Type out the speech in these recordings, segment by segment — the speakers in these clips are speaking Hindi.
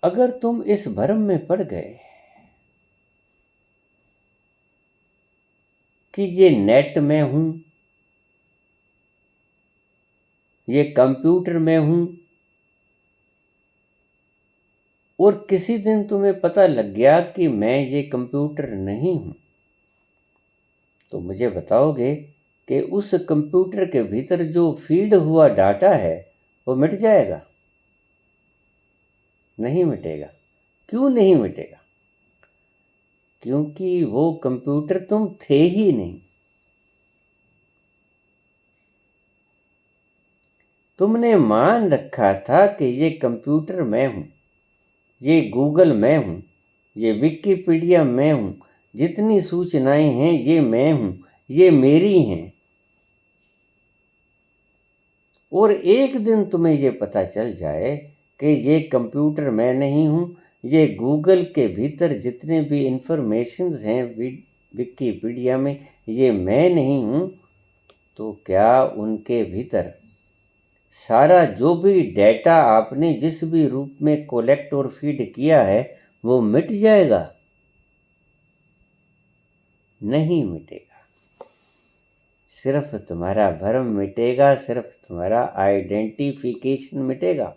अगर तुम इस भ्रम में पड़ गए कि ये नेट में हूं, ये कंप्यूटर में हूं, और किसी दिन तुम्हें पता लग गया कि मैं ये कंप्यूटर नहीं हूं, तो मुझे बताओगे कि उस कंप्यूटर के भीतर जो फीड हुआ डाटा है वो मिट जाएगा? नहीं मिटेगा। क्यों नहीं मिटेगा? क्योंकि वो कंप्यूटर तुम थे ही नहीं। तुमने मान रखा था कि ये कंप्यूटर मैं हूं, ये गूगल मैं हूं, ये विकिपीडिया मैं हूं, जितनी सूचनाएं हैं ये मैं हूं, ये मेरी हैं। और एक दिन तुम्हें ये पता चल जाए कि ये कंप्यूटर मैं नहीं हूं, ये गूगल के भीतर जितने भी इंफॉर्मेशंस हैं विकिपीडिया में ये मैं नहीं हूं, तो क्या उनके भीतर सारा जो भी डेटा आपने जिस भी रूप में कलेक्ट और फीड किया है वो मिट जाएगा? नहीं मिटेगा। सिर्फ तुम्हारा भ्रम मिटेगा, सिर्फ तुम्हारा आइडेंटिफिकेशन मिटेगा,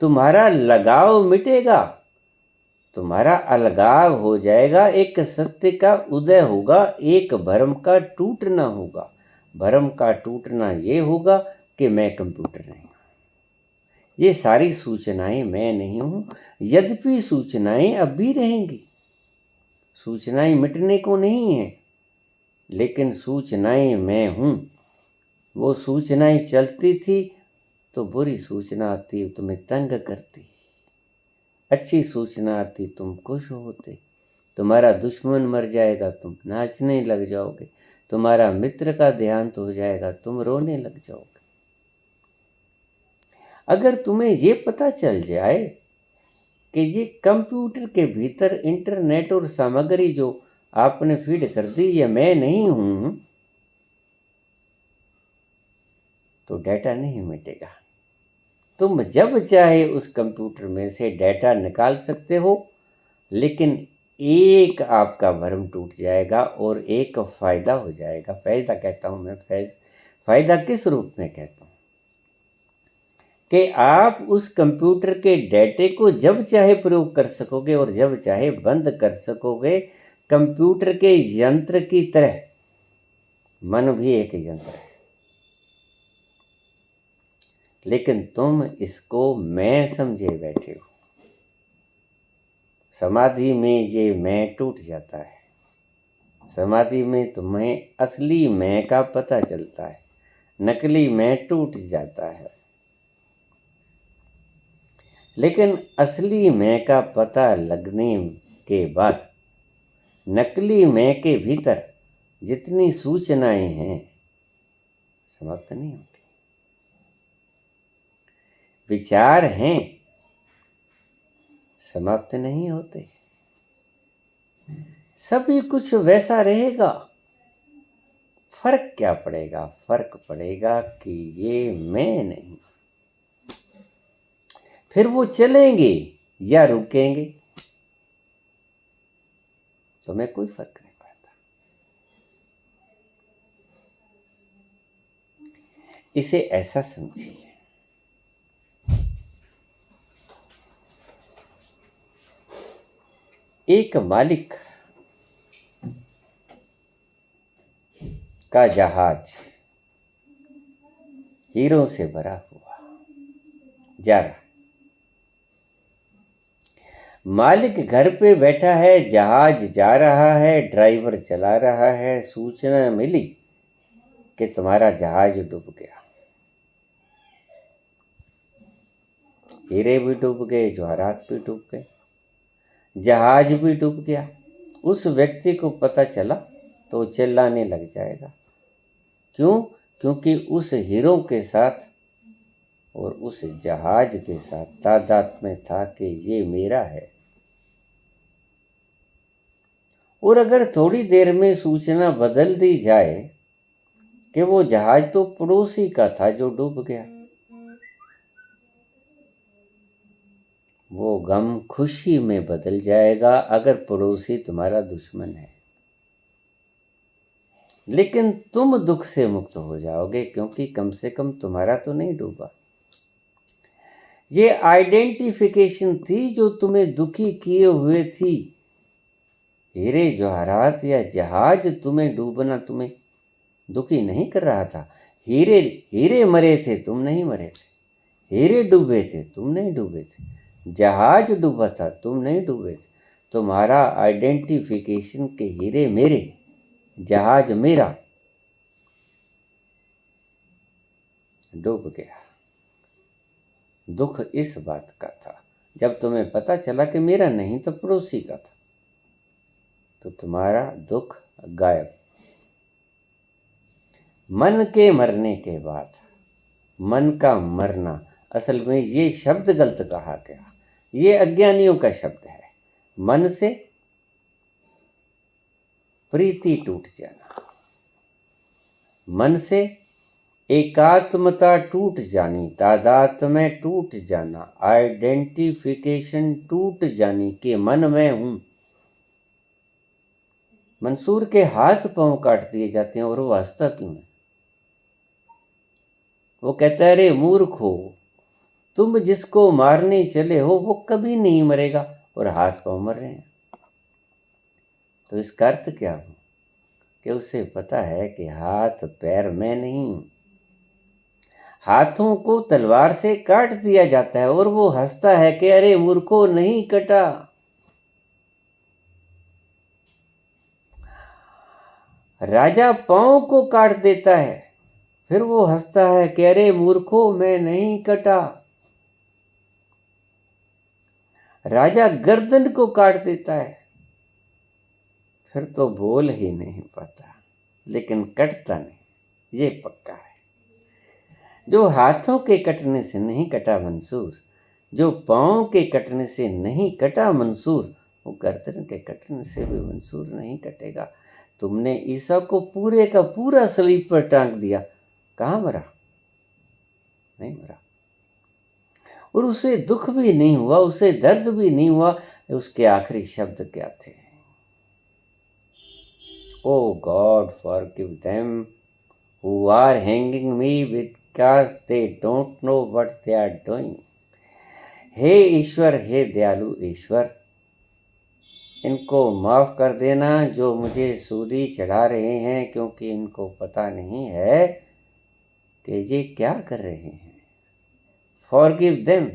तुम्हारा लगाव मिटेगा, तुम्हारा अलगाव हो जाएगा। एक सत्य का उदय होगा, एक भ्रम का टूटना होगा। भ्रम का टूटना ये होगा कि मैं कंप्यूटर नहीं हूं, ये सारी सूचनाएं मैं नहीं हूं। यद्यपि सूचनाएं अब भी रहेंगी, सूचनाएं मिटने को नहीं है, लेकिन सूचनाएं मैं हूं। वो सूचनाएं चलती थी तो बुरी सूचना आती तुम्हें तंग करती, अच्छी सूचना आती तुम खुश होते। तुम्हारा दुश्मन मर जाएगा तुम नाचने लग जाओगे, तुम्हारा मित्र का देहांत हो जाएगा तुम रोने लग जाओगे। अगर तुम्हें ये पता चल जाए कि ये कंप्यूटर के भीतर इंटरनेट और सामग्री जो आपने फीड कर दी ये मैं नहीं हूं, तो डाटा नहीं मिटेगा। तुम जब चाहे उस कंप्यूटर में से डाटा निकाल सकते हो, लेकिन एक आपका भ्रम टूट जाएगा और एक फायदा हो जाएगा। फायदा कहता हूं मैं, फायदा किस रूप में कहता हूं कि आप उस कंप्यूटर के डाटे को जब चाहे प्रयोग कर सकोगे और जब चाहे बंद कर सकोगे। कंप्यूटर के यंत्र की तरह मन भी एक यंत्र है, लेकिन तुम इसको मैं समझे बैठे हो। समाधि में ये मैं टूट जाता है, समाधि में तुम्हें असली मैं का पता चलता है, नकली मैं टूट जाता है। लेकिन असली मैं का पता लगने के बाद नकली मैं के भीतर जितनी सूचनाएं हैं समाप्त नहीं होती। विचार हैं समाप्त नहीं होते, सभी कुछ वैसा रहेगा। फर्क क्या पड़ेगा? फर्क पड़ेगा कि ये मैं नहीं। फिर वो चलेंगे या रुकेंगे, तुम्हें कोई फर्क नहीं पड़ता। इसे ऐसा समझिए, एक मालिक का जहाज हीरों से भरा हुआ जा रहा। मालिक घर पे बैठा है, जहाज जा रहा है, ड्राइवर चला रहा है। सूचना मिली कि तुम्हारा जहाज डूब गया, हीरे भी डूब गए, जवाहरात भी डूब गए, जहाज भी डूब गया। उस व्यक्ति को पता चला तो वो चिल्लाने लग जाएगा। क्यों? क्योंकि उस हीरो के साथ और उस जहाज के साथ तादाद में था कि ये मेरा है। और अगर थोड़ी देर में सूचना बदल दी जाए कि वो जहाज तो पड़ोसी का था जो डूब गया, वो गम खुशी में बदल जाएगा अगर पड़ोसी तुम्हारा दुश्मन है। लेकिन तुम दुख से मुक्त हो जाओगे क्योंकि कम से कम तुम्हारा तो नहीं डूबा। ये आइडेंटिफिकेशन थी जो तुम्हें दुखी किए हुए थी। हीरे जवाहरात या जहाज तुम्हें डूबना तुम्हें दुखी नहीं कर रहा था। हीरे हीरे मरे थे, तुम नहीं मरे थे। हीरे डूबे थे, तुम नहीं डूबे थे। जहाज डूबा था, तुम नहीं डूबे थे। तुम्हारा आइडेंटिफिकेशन के हीरे मेरे, जहाज मेरा, डूब गया। दुख इस बात का था, जब तुम्हें पता चला कि मेरा नहीं तो पड़ोसी का था, तो तुम्हारा दुख गायब। मन के मरने के बाद मन का मरना, असल में ये शब्द गलत कहा गया, ये अज्ञानियों का शब्द है। मन से प्रीति टूट जाना, मन से एकात्मता टूट जानी, तादात में टूट जाना, आइडेंटिफिकेशन टूट जानी कि मन में हूं। मंसूर के हाथ पांव काट दिए जाते हैं और वो हंसता क्यों है? वो कहता है, अरे मूर्ख हो, तुम जिसको मारने चले हो वो कभी नहीं मरेगा और हाथ पांव मर रहे हैं। तो इसका अर्थ क्या हो कि उसे पता है कि हाथ पैर में नहीं हूं। हाथों को तलवार से काट दिया जाता है और वो हंसता है कि अरे मूर्खो, नहीं कटा। राजा पांव को काट देता है, फिर वो हंसता है कि अरे मूर्खो, मैं नहीं कटा। राजा गर्दन को काट देता है, फिर तो बोल ही नहीं पाता, लेकिन कटता नहीं, ये पक्का है। जो हाथों के कटने से नहीं कटा मंसूर, जो पांव के कटने से नहीं कटा मंसूर, वो गर्दन के कटने से भी मंसूर नहीं कटेगा। तुमने ईसा को पूरे का पूरा सलीब पर टांग दिया, कहाँ मरा? नहीं मरा। और उसे दुख भी नहीं हुआ, उसे दर्द भी नहीं हुआ। उसके आखिरी शब्द क्या थे? O God, forgive them who are hanging me because they don't know what they are doing. हे ईश्वर, हे दयालु ईश्वर, इनको माफ़ कर देना जो मुझे सूली चढ़ा रहे हैं, क्योंकि इनको पता नहीं है कि ये क्या कर रहे हैं। Forgive them.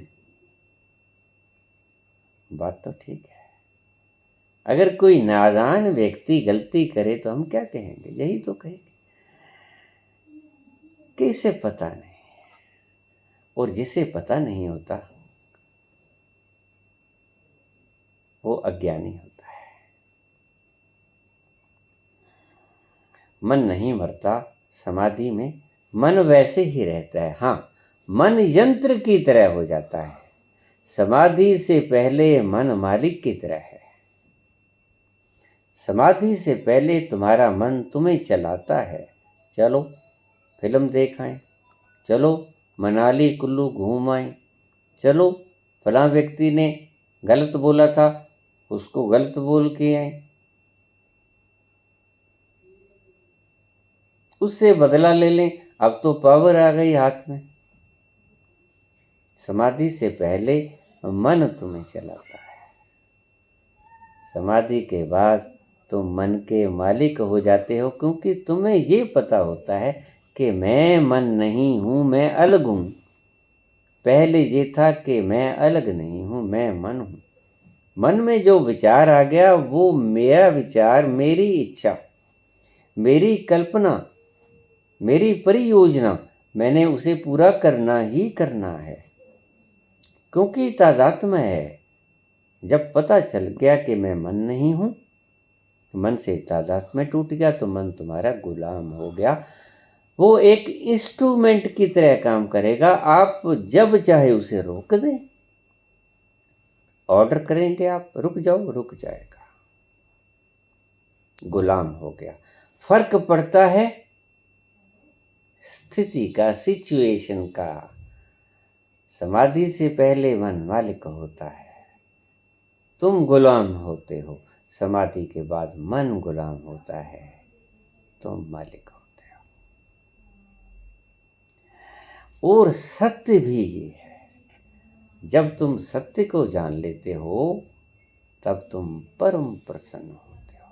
बात तो ठीक है। अगर कोई नादान व्यक्ति गलती करे तो हम क्या कहेंगे? यही तो कहेंगे कि इसे पता नहीं। और जिसे पता नहीं होता वो अज्ञानी होता है। मन नहीं मरता समाधि में, मन वैसे ही रहता है। हाँ, मन यंत्र की तरह हो जाता है। समाधि से पहले मन मालिक की तरह है। समाधि से पहले तुम्हारा मन तुम्हें चलाता है। चलो फिल्म देख आएं, चलो मनाली कुल्लू घूम आएं, चलो फलां व्यक्ति ने गलत बोला था, उसको गलत बोल के आए, उससे बदला ले लें। अब तो पावर आ गई हाथ में। समाधि से पहले मन तुम्हें चलाता है, समाधि के बाद तुम मन के मालिक हो जाते हो, क्योंकि तुम्हें ये पता होता है कि मैं मन नहीं हूँ, मैं अलग हूँ। पहले ये था कि मैं अलग नहीं हूँ, मैं मन हूँ। मन में जो विचार आ गया वो मेरा विचार, मेरी इच्छा, मेरी कल्पना, मेरी परियोजना, मैंने उसे पूरा करना ही करना है, क्योंकि तादात्म्य है। जब पता चल गया कि मैं मन नहीं हूँ, मन से तादात्म्य टूट गया, तो मन तुम्हारा गुलाम हो गया। वो एक इंस्ट्रूमेंट की तरह काम करेगा। आप जब चाहे उसे रोक दें, ऑर्डर करेंगे आप, रुक जाओ, रुक जाएगा। गुलाम हो गया। फर्क पड़ता है स्थिति का, सिचुएशन का। समाधि से पहले मन मालिक होता है, तुम गुलाम होते हो। समाधि के बाद मन गुलाम होता है, तुम मालिक होते हो। और सत्य भी ये है, जब तुम सत्य को जान लेते हो तब तुम परम प्रसन्न होते हो।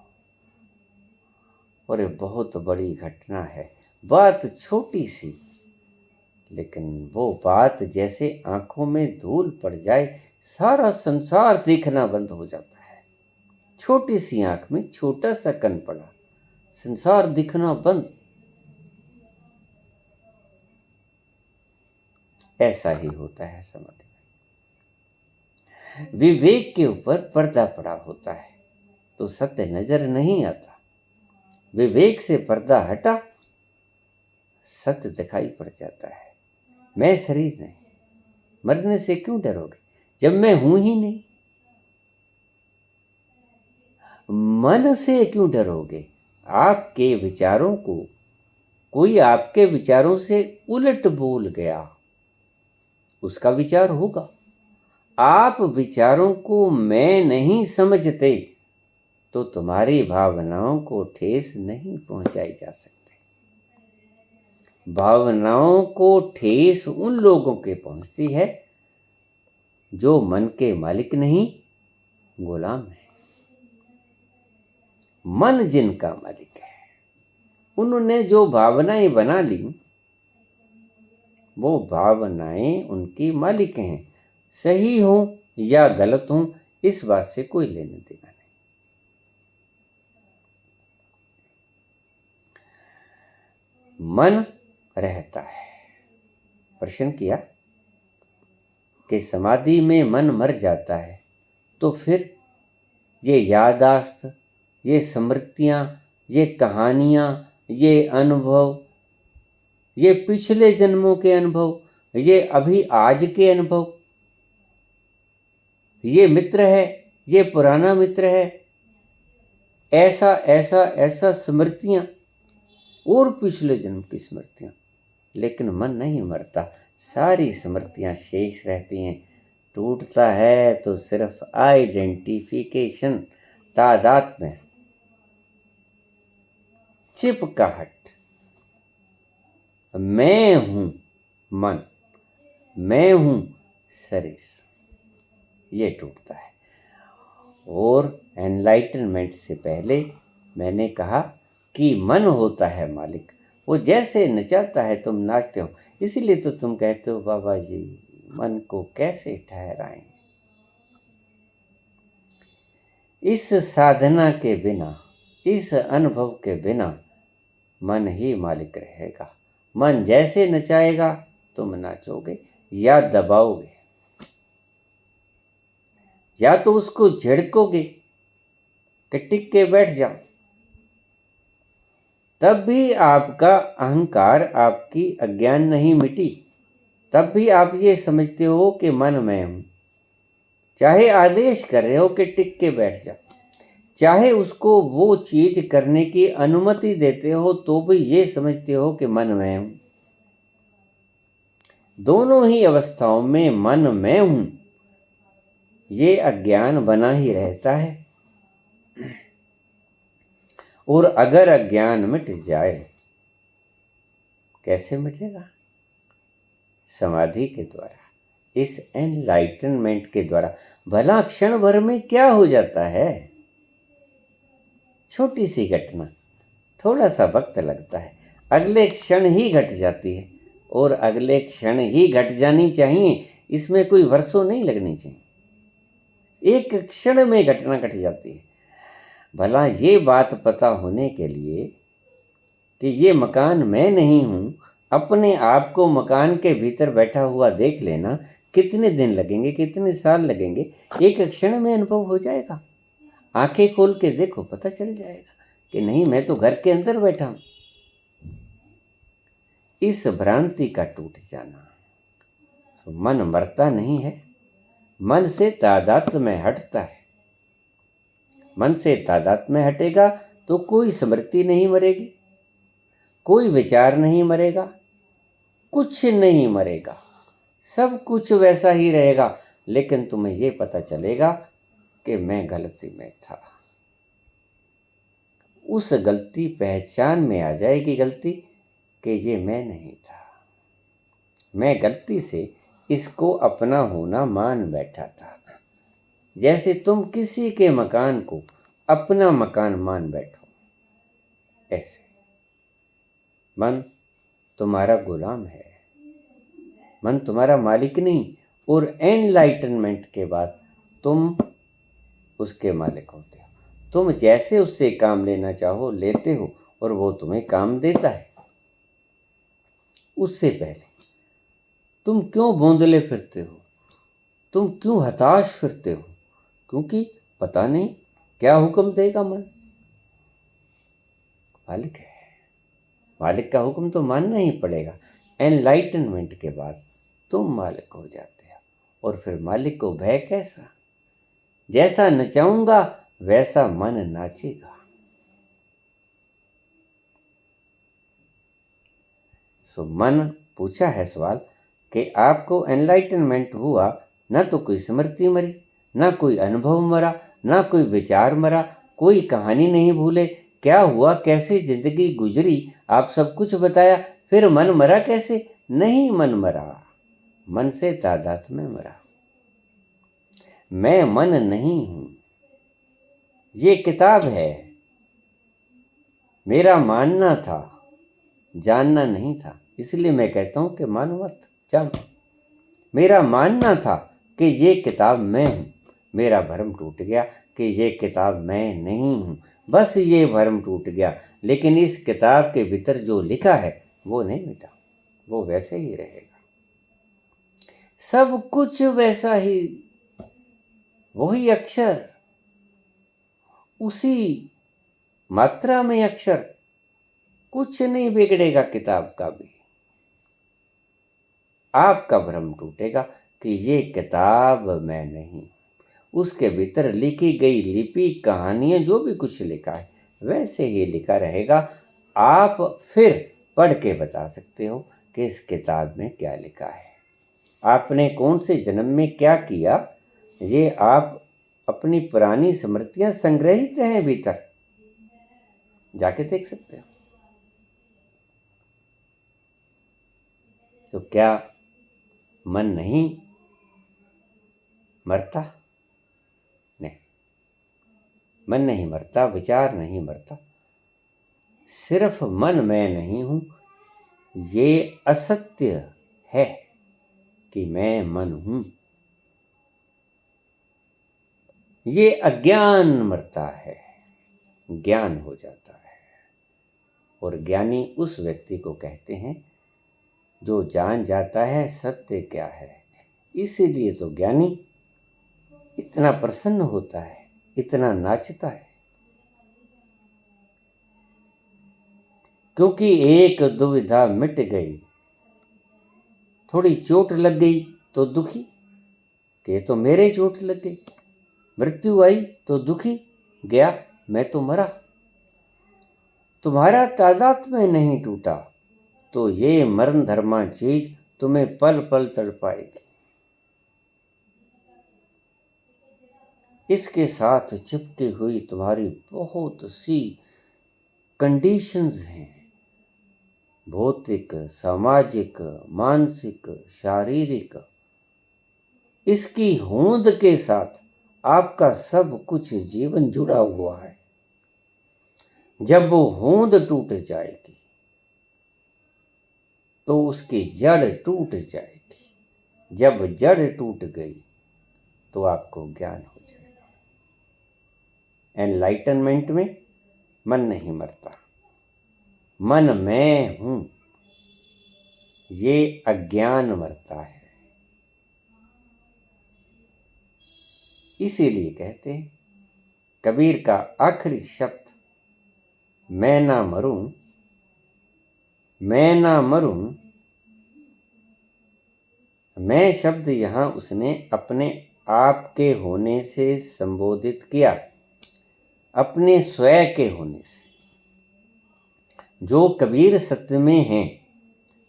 और ये बहुत बड़ी घटना है, बात छोटी सी, लेकिन वो बात जैसे आंखों में धूल पड़ जाए, सारा संसार दिखना बंद हो जाता है। छोटी सी आंख में छोटा सा कण पड़ा, संसार दिखना बंद। ऐसा ही होता है समाधि में। विवेक के ऊपर पर्दा पड़ा होता है तो सत्य नजर नहीं आता। विवेक से पर्दा हटा, सत्य दिखाई पड़ जाता है। मैं शरीर नहीं, मरने से क्यों डरोगे जब मैं हूं ही नहीं। मन से क्यों डरोगे, आपके विचारों को कोई आपके विचारों से उलट बोल गया, उसका विचार होगा। आप विचारों को मैं नहीं समझते तो तुम्हारी भावनाओं को ठेस नहीं पहुंचाई जा सकती। भावनाओं को ठेस उन लोगों के पहुंचती है जो मन के मालिक नहीं, गुलाम है। मन जिनका मालिक है, उन्होंने जो भावनाएं बना ली, वो भावनाएं उनकी मालिक हैं। सही हो या गलत हो, इस बात से कोई लेना देना नहीं। मन रहता है। प्रश्न किया कि समाधि में मन मर जाता है तो फिर ये यादाश्त, ये स्मृतियाँ, ये कहानियाँ, ये अनुभव, ये पिछले जन्मों के अनुभव, ये अभी आज के अनुभव, ये मित्र है, ये पुराना मित्र है, ऐसा ऐसा ऐसा स्मृतियाँ और पिछले जन्म की स्मृतियाँ। लेकिन मन नहीं मरता, सारी स्मृतियाँ शेष रहती हैं। टूटता है तो सिर्फ आइडेंटिफिकेशन, तादात्म्य, चिपकाहट। मैं हूं मन, मैं हूं शरीर, ये टूटता है। और एनलाइटनमेंट से पहले मैंने कहा कि मन होता है मालिक, वो जैसे नचाता है तुम नाचते हो। इसीलिए तो तुम कहते हो बाबा जी मन को कैसे ठहराएं। इस साधना के बिना, इस अनुभव के बिना मन ही मालिक रहेगा। मन जैसे नचाएगा तुम नाचोगे या दबाओगे, या तो उसको झिड़कोगे कि टिक के बैठ जाओ। तब भी आपका अहंकार, आपकी अज्ञान नहीं मिटी। तब भी आप ये समझते हो कि मन मैं हूं। चाहे आदेश कर रहे हो कि टिक के बैठ जाओ, चाहे उसको वो चीज करने की अनुमति देते हो तो भी ये समझते हो कि मन मैं हूं। दोनों ही अवस्थाओं में मन मैं हूं, ये अज्ञान बना ही रहता है। और अगर अज्ञान मिट जाए, कैसे मिटेगा? समाधि के द्वारा, इस एनलाइटनमेंट के द्वारा। भला क्षण भर में क्या हो जाता है? छोटी सी घटना, थोड़ा सा वक्त लगता है, अगले क्षण ही घट जाती है। और अगले क्षण ही घट जानी चाहिए, इसमें कोई वर्षों नहीं लगनी चाहिए। एक क्षण में घटना घट जाती है। भला ये बात पता होने के लिए कि ये मकान मैं नहीं हूँ, अपने आप को मकान के भीतर बैठा हुआ देख लेना, कितने दिन लगेंगे, कितने साल लगेंगे? एक क्षण में अनुभव हो जाएगा। आंखें खोल के देखो, पता चल जाएगा कि नहीं मैं तो घर के अंदर बैठा हूँ। इस भ्रांति का टूट जाना। तो मन मरता नहीं है, मन से तादात्म्य में हटता है। मन से तादात्म्य में हटेगा तो कोई स्मृति नहीं मरेगी, कोई विचार नहीं मरेगा, कुछ नहीं मरेगा, सब कुछ वैसा ही रहेगा। लेकिन तुम्हें ये पता चलेगा कि मैं गलती में था। उस गलती पहचान में आ जाएगी गलती कि ये मैं नहीं था, मैं गलती से इसको अपना होना मान बैठा था। जैसे तुम किसी के मकान को अपना मकान मान बैठो, ऐसे मन तुम्हारा गुलाम है, मन तुम्हारा मालिक नहीं। और एनलाइटनमेंट के बाद तुम उसके मालिक होते हो। तुम जैसे उससे काम लेना चाहो लेते हो और वो तुम्हें काम देता है। उससे पहले तुम क्यों बोंदले फिरते हो, तुम क्यों हताश फिरते हो? क्योंकि पता नहीं क्या हुक्म देगा मन। मालिक है, मालिक का हुक्म तो मानना ही पड़ेगा। एनलाइटनमेंट के बाद तुम मालिक हो जाते हो। और फिर मालिक को भय कैसा? जैसा नचाऊंगा वैसा मन नाचेगा। सो मन पूछा है सवाल कि आपको एनलाइटनमेंट हुआ, ना तो कोई स्मृति मरी, ना कोई अनुभव मरा, ना कोई विचार मरा, कोई कहानी नहीं भूले। क्या हुआ, कैसे जिंदगी गुजरी, आप सब कुछ बताया। फिर मन मरा कैसे? नहीं मन मरा, मन से तादाद में मरा। मैं मन नहीं हूं, ये किताब है। मेरा मानना था, जानना नहीं था। इसलिए मैं कहता हूं कि मानो मत, जानो। मेरा मानना था कि ये किताब मैं हूं, मेरा भ्रम टूट गया कि ये किताब मैं नहीं हूं। बस ये भ्रम टूट गया, लेकिन इस किताब के भीतर जो लिखा है वो नहीं मिटा, वो वैसे ही रहेगा। सब कुछ वैसा ही, वही अक्षर, उसी मात्रा में अक्षर, कुछ नहीं बिगड़ेगा किताब का भी। आपका भ्रम टूटेगा कि ये किताब मैं नहीं। उसके भीतर लिखी गई लिपि, कहानियां, जो भी कुछ लिखा है वैसे ही लिखा रहेगा। आप फिर पढ़ के बता सकते हो कि इस किताब में क्या लिखा है, आपने कौन से जन्म में क्या किया। ये आप अपनी पुरानी स्मृतियां संग्रहित हैं भीतर, जाके देख सकते हो। तो क्या मन नहीं मरता? नहीं, मन नहीं मरता, विचार नहीं मरता। सिर्फ मन मैं नहीं हूं, ये असत्य है कि मैं मन हूं। ये अज्ञान मरता है, ज्ञान हो जाता है। और ज्ञानी उस व्यक्ति को कहते हैं जो जान जाता है सत्य क्या है। इसीलिए तो ज्ञानी इतना प्रसन्न होता है, इतना नाचता है, क्योंकि एक दुविधा मिट गई। थोड़ी चोट लग गई तो दुखी कि तो मेरे चोट लग गई, मृत्यु आई तो दुखी, गया मैं तो मरा। तुम्हारा तादाद में नहीं टूटा तो ये मरण धर्मा चीज तुम्हें पल पल तड़पाएगी। इसके साथ चिपकी हुई तुम्हारी बहुत सी कंडीशंस हैं, भौतिक, सामाजिक, मानसिक, शारीरिक। इसकी होंद के साथ आपका सब कुछ जीवन जुड़ा हुआ है। जब वो होंद टूट जाएगी तो उसकी जड़ टूट जाएगी। जब जड़ टूट गई तो आपको ज्ञान हो जाएगा। एनलाइटनमेंट में मन नहीं मरता, मन मैं हूं, ये अज्ञान मरता है। इसीलिए कहते हैं कबीर का आखिरी शब्द, मैं ना मरूं, मैं ना मरूं। मैं शब्द यहां उसने अपने आप के होने से संबोधित किया, अपने स्वयं के होने से। जो कबीर सत्य में है,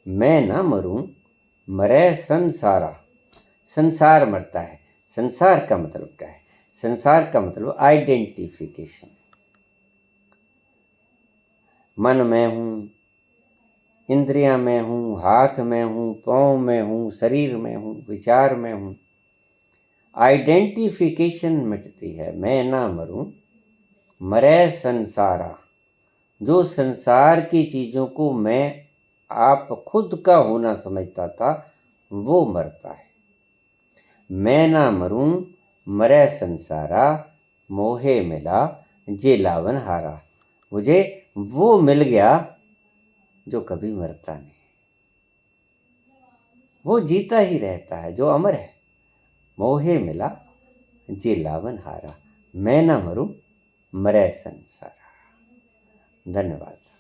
मैं ना मरूं, मरे संसारा। संसार मरता है। संसार का मतलब क्या है? संसार का मतलब आइडेंटिफिकेशन। मन में हूँ, इंद्रियां में हूँ, हाथ में हूँ, पाँव में हूँ, शरीर में हूँ, विचार में हूँ। आइडेंटिफिकेशन मिटती है। मैं ना मरूं, मरे संसारा। जो संसार की चीज़ों को मैं आप खुद का होना समझता था, वो मरता है। मैं ना मरूं, मरे संसारा, मोहे मिला जे लावन हारा। मुझे वो मिल गया जो कभी मरता नहीं, वो जीता ही रहता है, जो अमर है। मोहे मिला जे लावन हारा। मैं ना मरूं, मरे संसारा। धन्यवाद।